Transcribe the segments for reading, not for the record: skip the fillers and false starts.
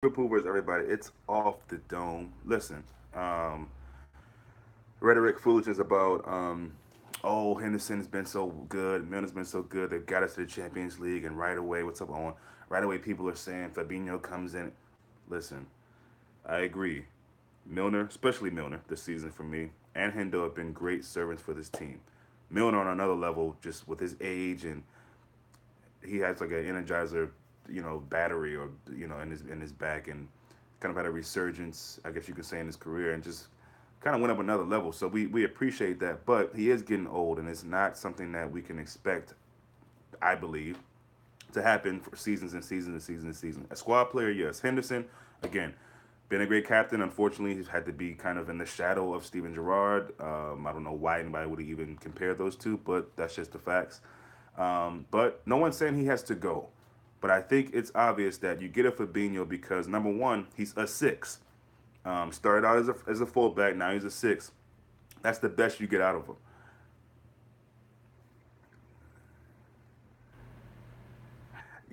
Liverpool versus everybody. It's off the dome. Listen, um, rhetoric foolishness about oh, Henderson's been so good, Milner's been so good. They've got us to the Champions League, and right away, what's up on? Right away, people are saying Fabinho comes in. Listen, I agree. Milner, especially Milner, this season for me, and Hendo have been great servants for this team. Milner on another level, just with his age, and he has like an energizer, battery or in his back, and kind of had a resurgence, I guess you could say, in his career, and just kind of went up another level. So we appreciate that, but he is getting old, and it's not something that we can expect, I believe, to happen for seasons and seasons and seasons and seasons. A squad player, yes. Henderson, again, been a great captain. Unfortunately, he's had to be kind of in the shadow of Steven Gerrard. I don't know why anybody would even compare those two, but that's just the facts. But no one's saying he has to go. But I think it's obvious that you get a Fabinho because number one, he's a six. Started out as a fullback, now he's a six. That's the best you get out of him.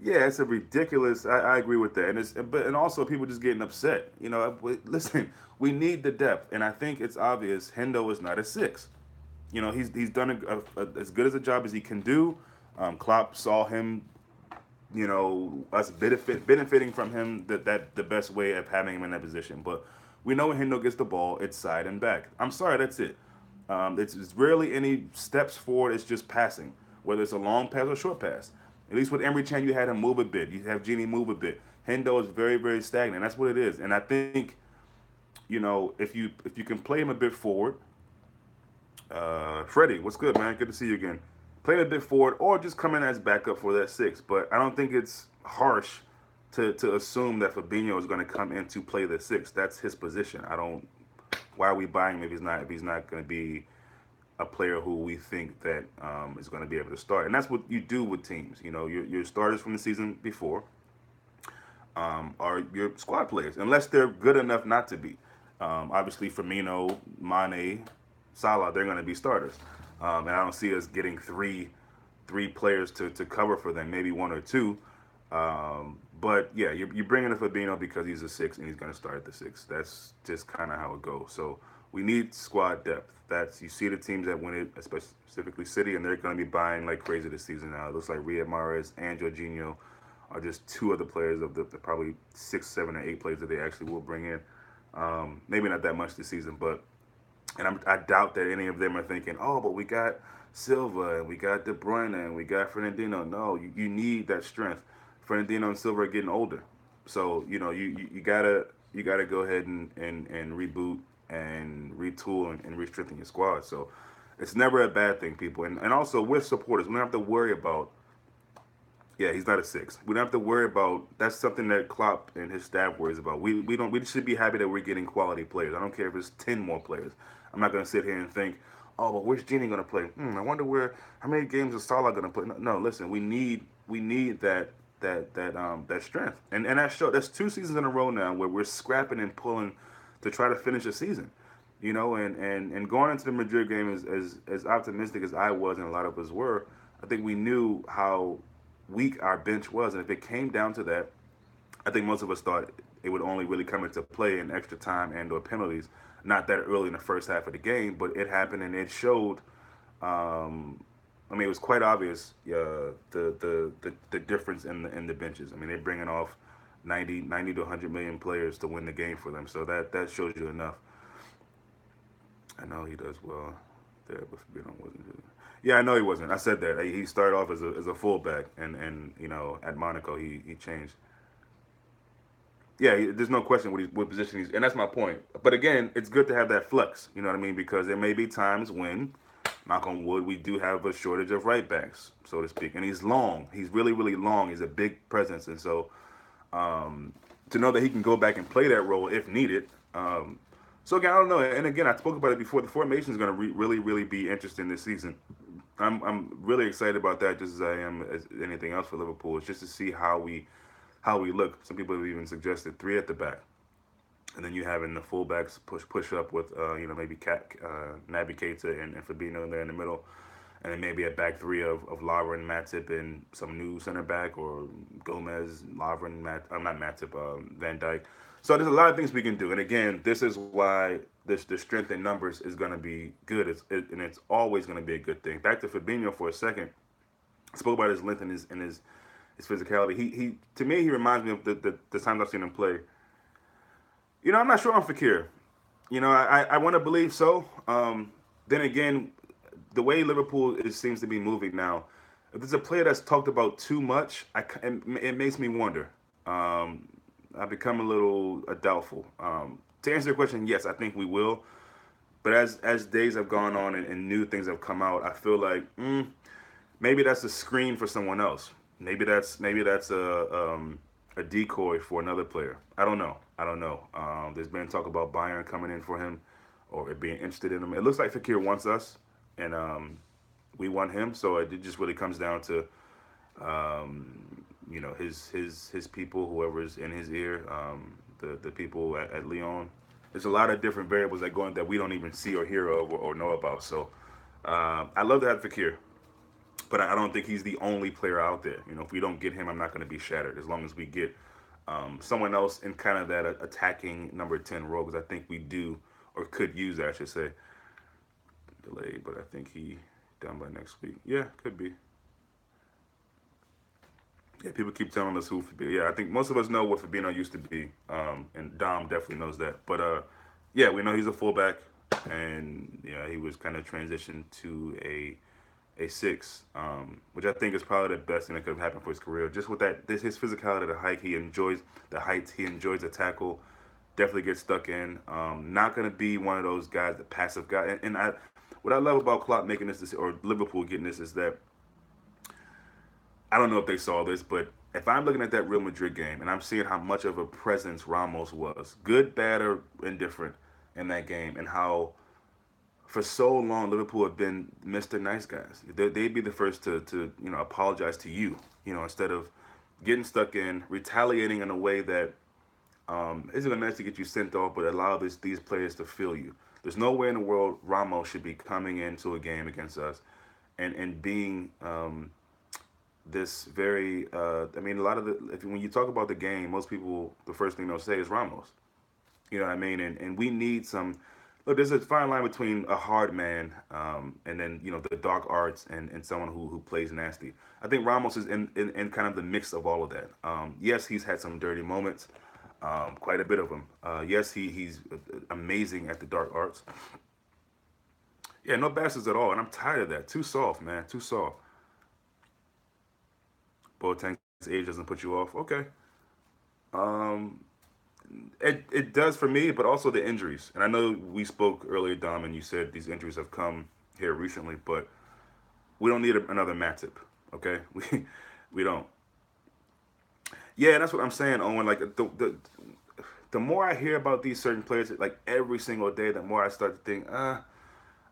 Yeah, it's a ridiculous. I agree with that, and also people just getting upset. Listen, we need the depth, and I think it's obvious. Hendo is not a six. He's done as good as a job as he can do. Klopp saw him, us benefiting from him that the best way of having him in that position. But we know when Hendo gets the ball, it's side and back. I'm sorry, that's it. It's rarely any steps forward. It's just passing, whether it's a long pass or short pass. At least with Emery Chan, you had him move a bit. You have Genie move a bit. Hendo is very, very stagnant. That's what it is. And I think, if you can play him a bit forward, Freddie, what's good, man? Good to see you again. Play him a bit forward, or just come in as backup for that six. But I don't think it's harsh to assume that Fabinho is going to come in to play the six. That's his position. I don't. Why are we buying him if he's not going to be a player who we think that is going to be able to start? And that's what you do with teams. Your starters from the season before are your squad players, unless they're good enough not to be. Obviously, Firmino, Mane, Salah, they're going to be starters, and I don't see us getting three players to cover for them, maybe one or two. But yeah, you're bringing in Fabinho because he's a six and he's going to start at the six. That's just kind of how it goes. So we need squad depth. That's you see the teams that win it, especially specifically City, and they're going to be buying like crazy this season now. It looks like Riyad Mahrez and Jorginho are just two of the players of the probably six, seven, or eight players that they actually will bring in. Maybe not that much this season, but I doubt that any of them are thinking, oh, but we got Silva and we got De Bruyne and we got Fernandinho. No, you need that strength. Fernandinho and Silva are getting older, so you gotta go ahead and reboot and retool and re-strengthen your squad. So it's never a bad thing, people. And also with supporters, we don't have to worry about. Yeah, he's not a six. We don't have to worry about. That's something that Klopp and his staff worries about. We don't. We should be happy that we're getting quality players. I don't care if it's 10 more players. I'm not gonna sit here and think, oh, but where's Genie gonna play? I wonder where. How many games is Salah gonna play? No, listen. We need that strength. And that's 2 seasons in a row now where we're scrapping and pulling to try to finish a season. And going into the Madrid game as optimistic as I was and a lot of us were, I think we knew how weak our bench was, and if it came down to that, I think most of us thought it would only really come into play in extra time and/or penalties, not that early in the first half of the game, but it happened and it showed. I mean, it was quite obvious the difference in the benches. I mean, they're bringing off 90 to 100 million players to win the game for them, so that shows you enough. I know he does well there, but Fabinho wasn't good. Yeah, I know he wasn't. I said that. He started off as a fullback, and at Monaco he changed. Yeah, there's no question what position he's, and that's my point. But again, it's good to have that flex. You know what I mean? Because there may be times when, knock on wood, we do have a shortage of right backs, so to speak. And he's long. He's really really long. He's a big presence, and so to know that he can go back and play that role if needed. So again, I don't know. And again, I spoke about it before. The formation is going to really, really be interesting this season. I'm really excited about that, just as I am as anything else for Liverpool. It's just to see how we look. Some people have even suggested three at the back, and then you having the fullbacks push up with maybe Naby Keita and Fabinho in there in the middle. and then maybe a back three of Lovren, Matip, and some new center back, or Gomez, Lovren, I'm not Matip, Van Dyke. So there's a lot of things we can do, and again, this is why this the strength in numbers is going to be good, and it's always going to be a good thing. Back to Fabinho for a second. I spoke about his length and his physicality. He to me he reminds me of the times I've seen him play. I'm not sure on Fakir. I want to believe so. Then again, the way Liverpool seems to be moving now, if there's a player that's talked about too much, it makes me wonder. I become a little doubtful. To answer your question, yes, I think we will. But as days have gone on and new things have come out, I feel like maybe that's a screen for someone else. Maybe that's a decoy for another player. I don't know. I don't know. There's been talk about Bayern coming in for him or being interested in him. It looks like Fakir wants us, and we want him. So it just really comes down to his people, whoever's in his ear, the people at Lyon. There's a lot of different variables that go in that we don't even see or hear of or know about. So I love to have Fakir, but I don't think he's the only player out there. If we don't get him, I'm not going to be shattered. As long as we get someone else in kind of that attacking number 10 role, because I think we do or could use that, I should say. Delayed, but I think he done by next week. Yeah, could be. Yeah, people keep telling us who Fabinho. Yeah, I think most of us know what Fabinho used to be, and Dom definitely knows that. But yeah, we know he's a fullback, and yeah, he was kind of transitioned to a six, which I think is probably the best thing that could have happened for his career. Just with his physicality, the height, he enjoys the height, he enjoys the tackle. Definitely gets stuck in. Not gonna be one of those guys, the passive guy. What I love about Klopp making this or Liverpool getting this is that I don't know if they saw this, but if I'm looking at that Real Madrid game and I'm seeing how much of a presence Ramos was, good, bad, or indifferent in that game, and how for so long Liverpool have been Mr. Nice Guys. They'd be the first to apologize to you, instead of getting stuck in, retaliating in a way that isn't going to get you sent off, but allow these players to feel you. There's no way in the world Ramos should be coming into a game against us and being this very. I mean, a lot of when you talk about the game, most people the first thing they'll say is Ramos. You know what I mean? And we need some. Look, there's a fine line between a hard man and then the dark arts and someone who plays nasty. I think Ramos is in kind of the mix of all of that. Yes, he's had some dirty moments, quite a bit of them. Yes, he's amazing at the dark arts. Yeah, no bastards at all, and I'm tired of that. Too soft, man. Too soft. Boateng's age doesn't put you off. Okay. Um, it does for me, but also the injuries. And I know we spoke earlier, Dom, and you said these injuries have come here recently, but we don't need another Matip. Okay, we don't. Yeah, that's what I'm saying, Owen. Like the more I hear about these certain players, like every single day, the more I start to think,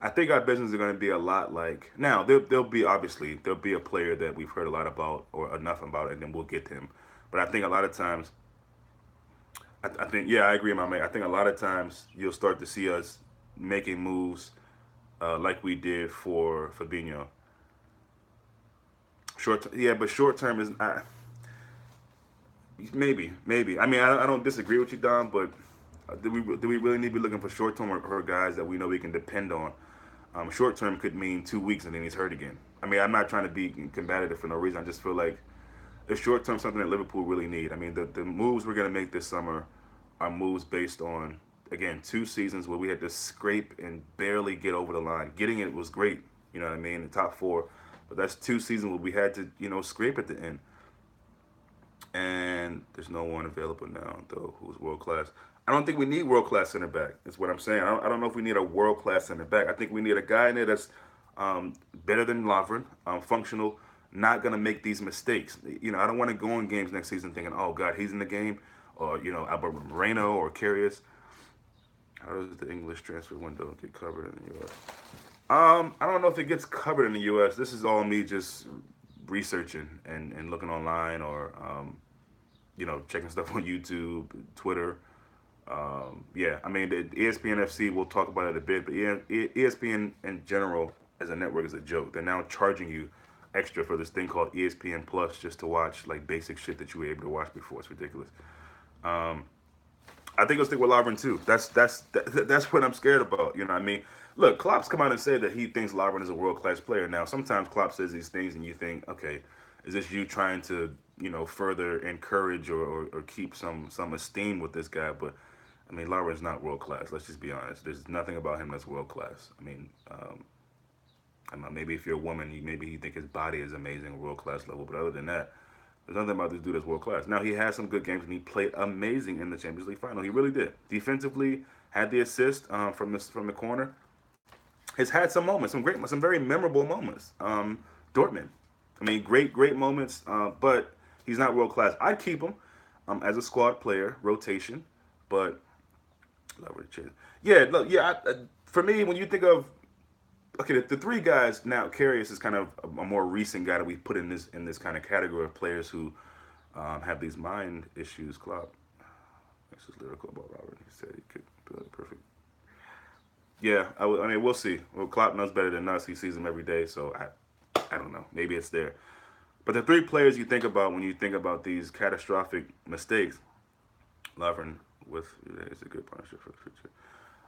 I think our business is going to be a lot like now. There'll be a player that we've heard a lot about or enough about, and then we'll get to him. But I think a lot of times I think, yeah, I agree, my man. I think a lot of times you'll start to see us making moves like we did for Fabinho. Yeah, but short term is maybe. I mean, I don't disagree with you, Don, but do we really need to be looking for short term or guys that we know we can depend on? Short term could mean 2 weeks and then he's hurt again. I mean, I'm not trying to be combative for no reason. I just feel like the short term something that Liverpool really need. I mean, the moves we're gonna make this summer are moves based on again 2 seasons where we had to scrape and barely get over the line. Getting it was great, you know what I mean, the top four, but that's 2 seasons where we had to scrape at the end. And there's no one available now though who's world class. I don't think we need world class center back. That's what I'm saying. I don't know if we need a world class center back. I think we need a guy in there that's better than Lovren, functional, not gonna make these mistakes. I don't want to go in games next season thinking, oh God, he's in the game, or Albert Moreno or Karius. How does the English transfer window get covered in the U.S.? I don't know if it gets covered in the U.S. This is all me just researching and looking online or checking stuff on YouTube, Twitter. Yeah, I mean the ESPN FC. We'll talk about it a bit, but ESPN in general as a network is a joke. They're now charging you extra for this thing called ESPN Plus just to watch like basic shit that you were able to watch before. It's ridiculous. Um, I think he'll stick with Lovren too. That's what I'm scared about. You know what I mean? Look, Klopp's come out and said that he thinks Lovren is a world class player. Now, sometimes Klopp says these things, and you think, okay, is this you trying to further encourage or keep some esteem with this guy? But I mean, Lovren's not world class. Let's just be honest. There's nothing about him that's world class. I mean, I don't know. Maybe if you're a woman, maybe you think his body is amazing, world class level. But other than that, there's nothing about this dude that's world class. Now he had some good games and he played amazing in the Champions League final. He really did. Defensively, had the assist from the corner. Has had some moments, some very memorable moments. Dortmund, I mean, great moments. But he's not world class. I'd keep him as a squad player, rotation. But yeah, look, yeah. For me, when you think of okay, the three guys now, Karius is kind of a more recent guy that we put in this kind of category of players who have these mind issues. Klopp, this is lyrical about Robert. He said he could be perfect. Yeah, I mean, we'll see. Well, Klopp knows better than us. He sees them every day, so I don't know. Maybe it's there. But the three players you think about when you think about these catastrophic mistakes, Lovren with is a good partnership for the future.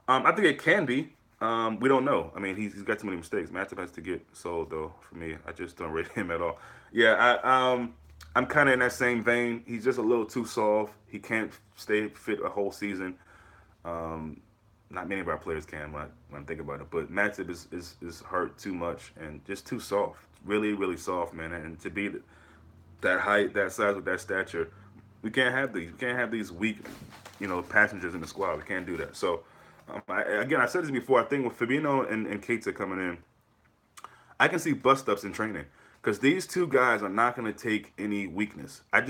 I think it can be. We don't know. I mean, he's got too many mistakes. Matip has to get sold though. For me, I just don't rate him at all. Yeah, I'm kind of in that same vein. He's just a little too soft. He can't stay fit a whole season. Um, Not many of our players can when I think about it. But Matip is hurt too much and just too soft. Really soft, man. And to be that height, that size, with that stature, we can't have these. We can't have these weak, passengers in the squad. We can't do that. So, again, I said this before. I think with Fabinho and Keita coming in, I can see bust ups in training because these two guys are not going to take any weakness. I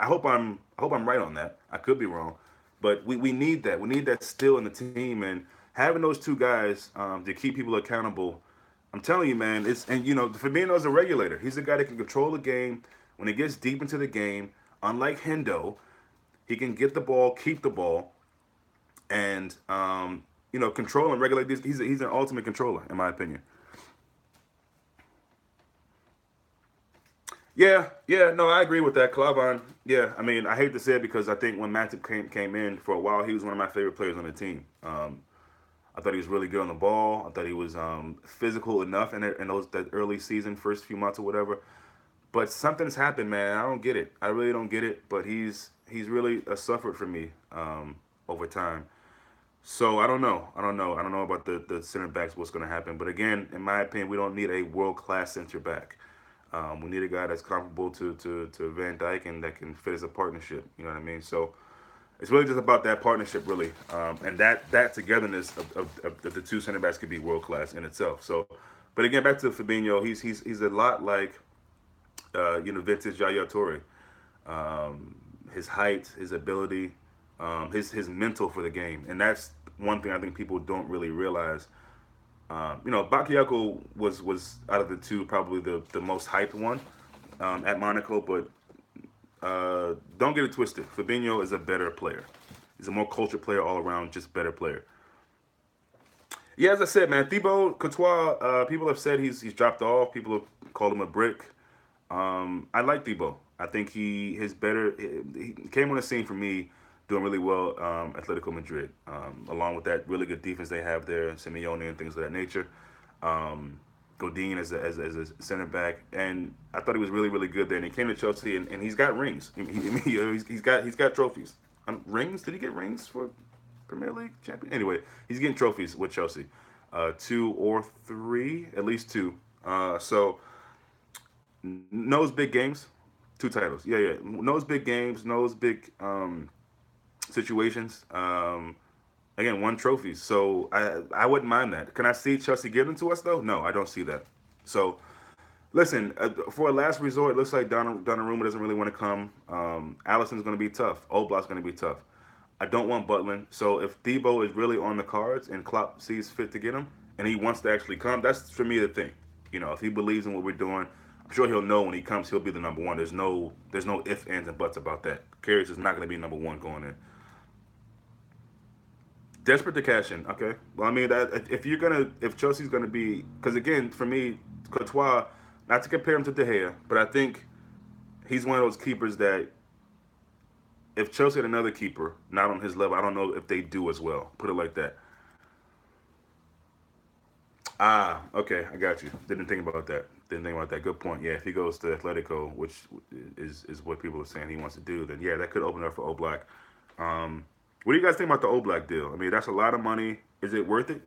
hope I'm right on that. I could be wrong, but we need that. We need that still in the team and having those two guys to keep people accountable. I'm telling you, man. Fabinho's a regulator. He's a guy that can control the game when he gets deep into the game. Unlike Hendo, he can get the ball, keep the ball, and control and regulate this. He's an ultimate controller, in my opinion. Yeah, no, I agree with that. Clavan, yeah, I mean, I hate to say it because I think when Matip came in for a while, he was one of my favorite players on the team. I thought he was really good on the ball. I thought he was physical enough in those that early season, first few months or whatever. But something's happened, man. I don't get it. I really don't get it. But he's really suffered for me over time. So I don't know. I don't know about the center backs. What's going to happen? But again, in my opinion, we don't need a world class center back. We need a guy that's comparable to Van Dyke and that can fit as a partnership. You know what I mean? So it's really just about that partnership, really, and that togetherness of the two center backs could be world class in itself. So, but again, back to Fabinho, he's a lot like vintage Yaya Toure. His height, his ability, his mental for the game, and that's one thing I think people don't really realize. Bakayoko was out of the two probably the most hyped one at Monaco, but don't get it twisted. Fabinho is a better player. He's a more cultured player all around, just better player. Yeah, as I said, man, Thibaut Courtois. People have said he's dropped off. People have called him a brick. I like Thibaut. I think he his better. He came on the scene for me doing really well. Atletico Madrid, along with that really good defense they have there, Simeone and things of that nature. Godin as a center back, and I thought he was really good there. And he came to Chelsea, and he's got rings. He's got trophies. Rings? Did he get rings for Premier League champion? Anyway, he's getting trophies with Chelsea, two or three, at least two. So knows big games, two titles. Yeah. Knows big games, knows big situations. Again, won trophies. So I wouldn't mind that. Can I see Chelsea give them to us though? No, I don't see that. So listen, for a last resort, it looks like Donnarumma doesn't really want to come. Allison's going to be tough. Oblak's going to be tough. I don't want Butland. So if Debo is really on the cards and Klopp sees fit to get him, and he wants to actually come, that's for me the thing. If he believes in what we're doing, I'm sure he'll know when he comes, he'll be the number one. There's no ifs, ands, and buts about that. Karius is not going to be number one going in. Desperate to cash in. Okay. Well, I mean, if Chelsea's gonna be, because again, for me, Courtois, not to compare him to De Gea, but I think he's one of those keepers that if Chelsea had another keeper, not on his level, I don't know if they do as well. Put it like that. Ah, okay, I got you. Didn't think about that. Didn't think about that. Good point. Yeah, if he goes to Atletico, which is what people are saying he wants to do, then yeah, that could open up for Oblak. What do you guys think about the Oblak deal? I mean, that's a lot of money. Is it worth it?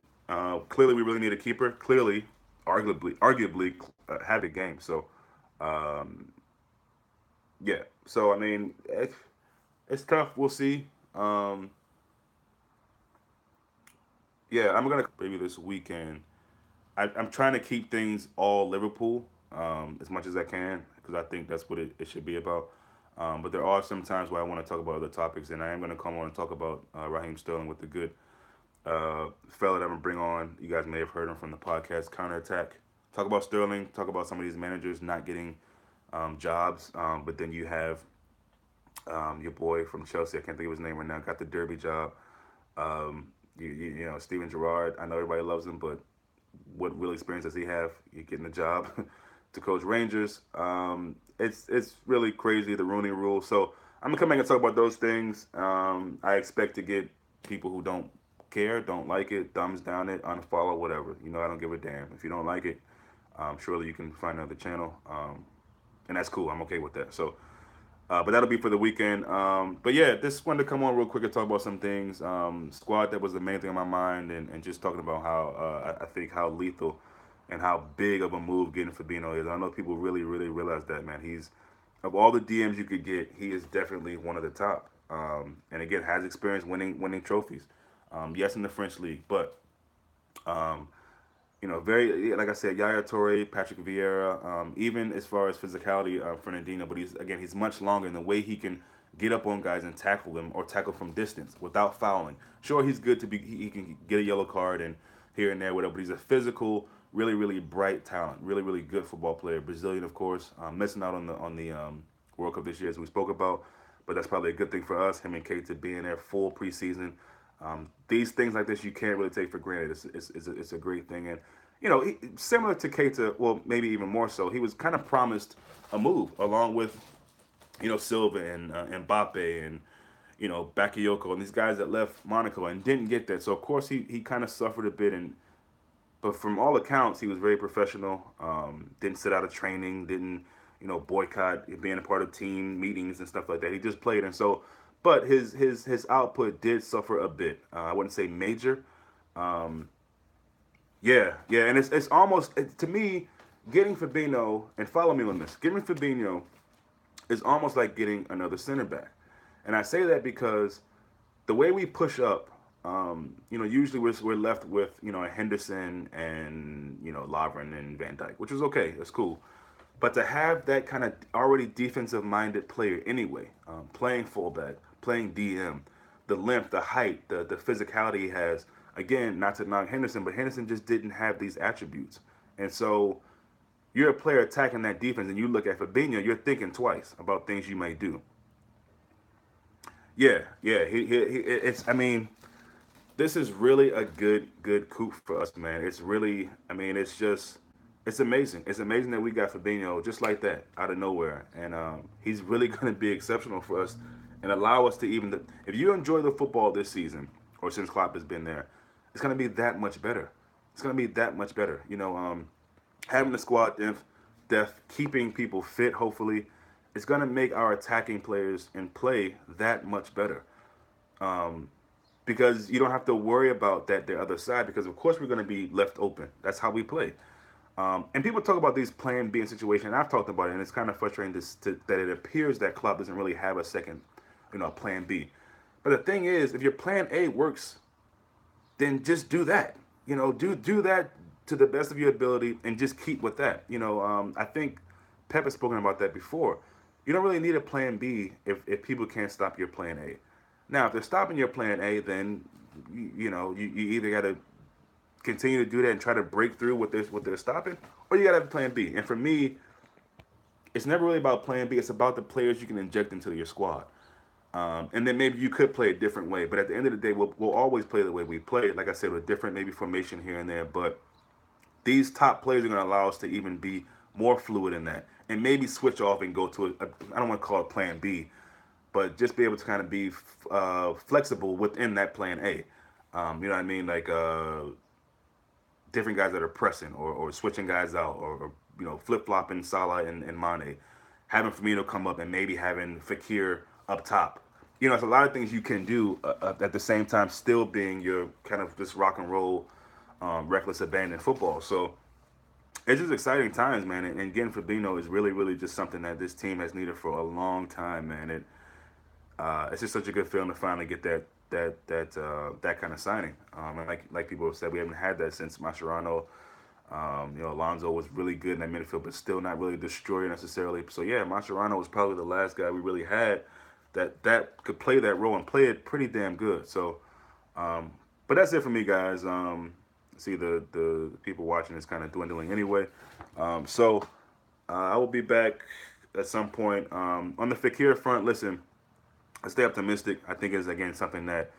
Clearly, we really need a keeper. Clearly, arguably, have a game. So, um, yeah. So I mean, it's tough. We'll see. Um, yeah, I'm gonna maybe this weekend. I'm trying to keep things all Liverpool as much as I can because I think that's what it should be about. But there are some times where I want to talk about other topics, and I am going to come on and talk about Raheem Sterling with the good fella that I'm going to bring on. You guys may have heard him from the podcast Counterattack. Talk about Sterling, talk about some of these managers not getting jobs, but then you have your boy from Chelsea, I can't think of his name right now, got the Derby job. You know, Steven Gerrard, I know everybody loves him, but what real experience does he have? He getting the job to coach Rangers. It's really crazy, the Rooney Rule. So I'm gonna come back and talk about those things. I expect to get people who don't care, don't like it, thumbs down it, unfollow, whatever. You know, I don't give a damn. If you don't like it, surely you can find another channel, and that's cool. I'm okay with that. So but that'll be for the weekend. But yeah, just wanted to come on real quick and talk about some things. Squad, that was the main thing on my mind, and just talking about how I think how lethal and how big of a move getting Fabinho is. I know people really, really realize that, man. He's, of all the DMs you could get, he is definitely one of the top. And again, has experience winning trophies. Yes, in the French league, but um, you know, very like I said, Yaya Toure, Patrick Vieira, even as far as physicality, Fernandinho. But he's much longer in the way he can get up on guys and tackle them or tackle from distance without fouling. Sure, he's good to be. He can get a yellow card and here and there, whatever. But he's a physical, really, really bright talent, really, really good football player. Brazilian, of course, missing out on the World Cup this year as we spoke about. But that's probably a good thing for us. Him and Keita being there full preseason. These things like this you can't really take for granted. It's a great thing, and you know, similar to Keita, well, maybe even more so. He was kind of promised a move along with you know Silva and Mbappe and you know Bakayoko and these guys that left Monaco and didn't get that. So of course he kind of suffered a bit, and but from all accounts he was very professional. Didn't sit out of training, didn't you know boycott being a part of team meetings and stuff like that. He just played, and so but his output did suffer a bit. I wouldn't say major. Um, yeah, and it's almost to me getting Fabinho and follow me on this. Getting Fabinho is almost like getting another center back, and I say that because the way we push up, you know, usually we're left with you know a Henderson and you know Lovren and Van Dyke, which is okay, that's cool. But to have that kind of already defensive minded player anyway, playing fullback, playing DM, the length, the height, the physicality he has. Again, not to knock Henderson, but Henderson just didn't have these attributes. And so you're a player attacking that defense, and you look at Fabinho, you're thinking twice about things you may do. Yeah. It's. I mean, this is really a good coup for us, man. It's really. I mean, it's just. It's amazing. It's amazing that we got Fabinho just like that out of nowhere, and he's really going to be exceptional for us, and allow us to even. If you enjoy the football this season, or since Klopp has been there, it's going to be that much better. It's going to be that much better. You know, having the squad depth, keeping people fit. Hopefully, it's going to make our attacking players in play that much better. Um, because you don't have to worry about that the other side. Because of course we're going to be left open. That's how we play. And people talk about these plan B situations. I've talked about it, and it's kind of frustrating that it appears that Klopp doesn't really have a second, you know, plan B. But the thing is, if your plan A works, then just do that. You know, do that to the best of your ability, and just keep with that. You know, I think Pep has spoken about that before. You don't really need a plan B if people can't stop your plan A. Now, if they're stopping your plan A, then you know you either got to continue to do that and try to break through what they're stopping, or you got to have a plan B. And for me, it's never really about plan B. It's about the players you can inject into your squad. And then maybe you could play a different way, but at the end of the day, we'll always play the way we play. Like I said, with different maybe formation here and there, but these top players are going to allow us to even be more fluid in that, and maybe switch off and go to I don't want to call it Plan B, but just be able to kind of be flexible within that Plan A. You know what I mean? Like different guys that are pressing or switching guys out or you know flip flopping Salah and Mane, having Firmino come up and maybe having Fakir up top. You know, it's a lot of things you can do at the same time, still being your kind of this rock and roll, reckless abandon football. So it's just exciting times, man. And getting Fabinho is really, really just something that this team has needed for a long time, man. It's just such a good feeling to finally get that kind of signing. And like people have said, we haven't had that since Mascherano. You know, Alonso was really good in that midfield, but still not really a destroyer necessarily. So yeah, Mascherano was probably the last guy we really had that could play that role and play it pretty damn good. So, but that's it for me, guys. See the people watching is kind of dwindling anyway. So I will be back at some point on the Fakir front. Listen, I stay optimistic. I think it's again something that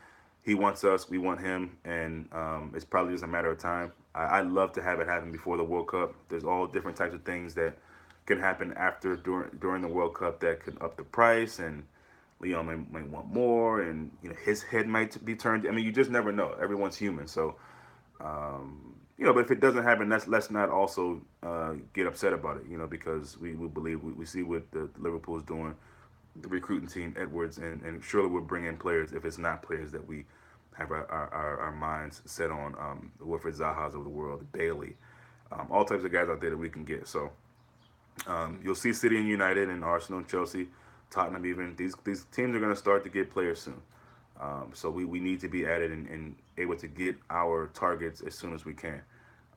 he wants us, we want him, and it's probably just a matter of time. I'd love to have it happen before the World Cup. There's all different types of things that can happen after during the World Cup that could up the price, and Leon may want more, and you know his head might be turned. I mean, you just never know. Everyone's human, so you know. But if it doesn't happen, let's not also get upset about it, you know, because we believe we see what the Liverpool is doing, the recruiting team, Edwards, and surely we'll bring in players if it's not players that we have our minds set on. The Wilfred Zaha's of the world, Bailey, all types of guys out there that we can get. So you'll see City and United and Arsenal and Chelsea, Tottenham even. These teams are going to start to get players soon. So we need to be at it and able to get our targets as soon as we can,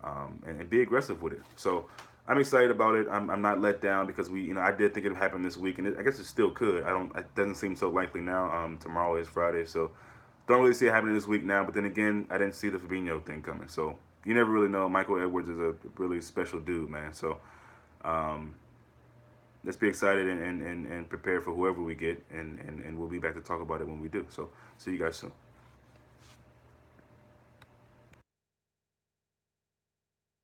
and be aggressive with it. So I'm excited about it. I'm not let down because we, you know, I did think it would happen this week, and I guess it still could. I don't. It doesn't seem so likely now. Tomorrow is Friday, so don't really see it happening this week now. But then again, I didn't see the Fabinho thing coming, so you never really know. Michael Edwards is a really special dude, man. So um, let's be excited and prepare for whoever we get, and we'll be back to talk about it when we do. So see you guys soon.